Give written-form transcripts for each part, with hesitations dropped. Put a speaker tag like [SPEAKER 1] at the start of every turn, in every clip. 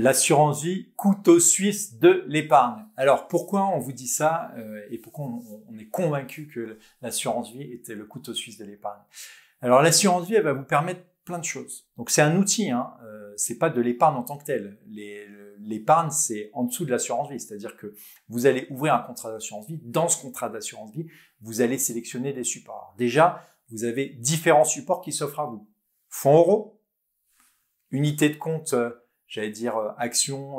[SPEAKER 1] L'assurance vie, couteau suisse de l'épargne. Alors pourquoi on vous dit ça et pourquoi on est convaincu que l'assurance vie était le couteau suisse de l'épargne? Alors l'assurance vie, elle va vous permettre plein de choses. Donc c'est un outil, hein, c'est pas de l'épargne en tant que tel. L'épargne, c'est en dessous de l'assurance vie, c'est-à-dire que vous allez ouvrir un contrat d'assurance vie. Dans ce contrat d'assurance vie, vous allez sélectionner des supports. Alors, déjà, vous avez différents supports qui s'offrent à vous. Fonds euros, unité de compte, j'allais dire actions,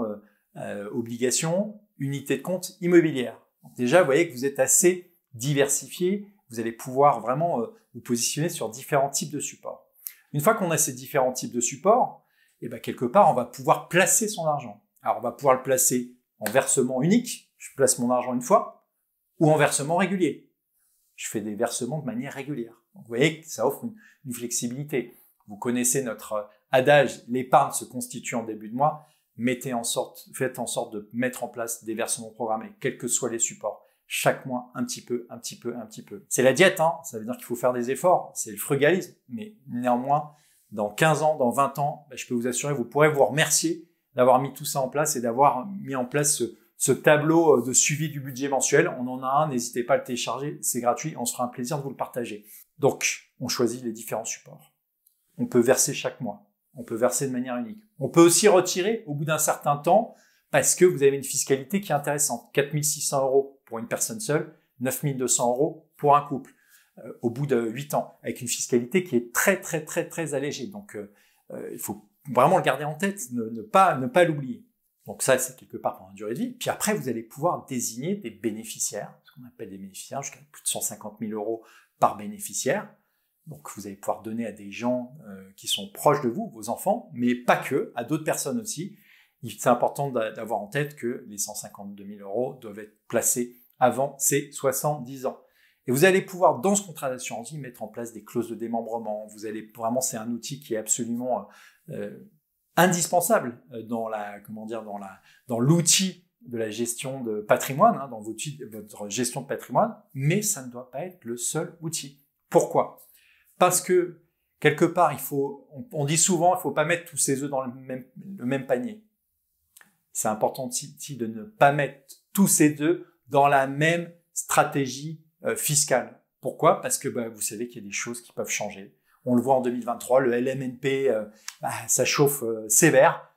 [SPEAKER 1] obligations, unité de compte immobilière. Donc déjà, vous voyez que vous êtes assez diversifié. Vous allez pouvoir vraiment vous positionner sur différents types de supports. Une fois qu'on a ces différents types de supports, et ben quelque part, on va pouvoir placer son argent. Alors, on va pouvoir le placer en versement unique. Je place mon argent une fois, ou en versement régulier. Je fais des versements de manière régulière. Donc, vous voyez que ça offre une flexibilité. Vous connaissez notre adage, l'épargne se constitue en début de mois. Faites en sorte de mettre en place des versements programmés, quels que soient les supports. Chaque mois, un petit peu, un petit peu, un petit peu. C'est la diète, hein. Ça veut dire qu'il faut faire des efforts. C'est le frugalisme. Mais néanmoins, dans 15 ans, dans 20 ans, je peux vous assurer, vous pourrez vous remercier d'avoir mis tout ça en place et d'avoir mis en place ce tableau de suivi du budget mensuel. On en a un, n'hésitez pas à le télécharger, c'est gratuit, on se fera un plaisir de vous le partager. Donc, on choisit les différents supports. On peut verser chaque mois, on peut verser de manière unique. On peut aussi retirer au bout d'un certain temps parce que vous avez une fiscalité qui est intéressante. 4 600 € pour une personne seule, 9 200 € pour un couple, au bout de 8 ans, avec une fiscalité qui est très, très, très, très allégée. Donc, il faut vraiment le garder en tête, ne pas l'oublier. Donc ça, c'est quelque part pour une durée de vie. Puis après, vous allez pouvoir désigner des bénéficiaires, ce qu'on appelle des bénéficiaires, jusqu'à plus de 150 000 € par bénéficiaire. Donc vous allez pouvoir donner à des gens qui sont proches de vous, vos enfants, mais pas que, à d'autres personnes aussi. C'est important d'avoir en tête que les 152 000 € doivent être placés avant ces 70 ans. Et vous allez pouvoir, dans ce contrat d'assurance vie, mettre en place des clauses de démembrement. Vous allez vraiment, c'est un outil qui est absolument indispensable dans l'outil de la gestion de patrimoine, hein, dans votre gestion de patrimoine, mais ça ne doit pas être le seul outil. Pourquoi? Parce que quelque part, on dit souvent, il ne faut pas mettre tous ses œufs dans le même panier. C'est important aussi de ne pas mettre tous ses œufs dans la même stratégie fiscale. Pourquoi? Parce que vous savez qu'il y a des choses qui peuvent changer. On le voit en 2023, le LMNP, ça chauffe sévère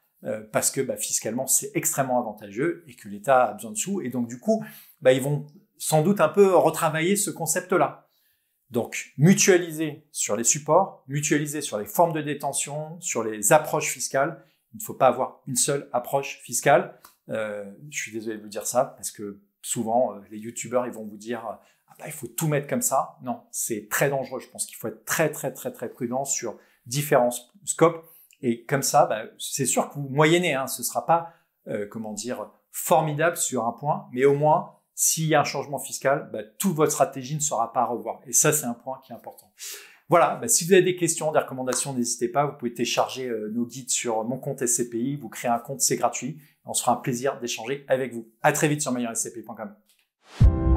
[SPEAKER 1] parce que fiscalement, c'est extrêmement avantageux et que l'État a besoin de sous. Et donc, du coup, ils vont sans doute un peu retravailler ce concept-là. Donc, mutualiser sur les supports, mutualiser sur les formes de détention, sur les approches fiscales. Il ne faut pas avoir une seule approche fiscale. Je suis désolé de vous dire ça parce que souvent, les youtubeurs, ils vont vous dire il faut tout mettre comme ça. Non, c'est très dangereux. Je pense qu'il faut être très, très, très, très prudent sur différents scopes. Et comme ça, c'est sûr que vous moyennez. Hein, ce sera pas, formidable sur un point, mais au moins, s'il y a un changement fiscal, toute votre stratégie ne sera pas à revoir. Et ça, c'est un point qui est important. Voilà, si vous avez des questions, des recommandations, n'hésitez pas. Vous pouvez télécharger nos guides sur mon compte SCPI. Vous créez un compte, c'est gratuit. On se fera un plaisir d'échanger avec vous. À très vite sur meilleurscpi.com.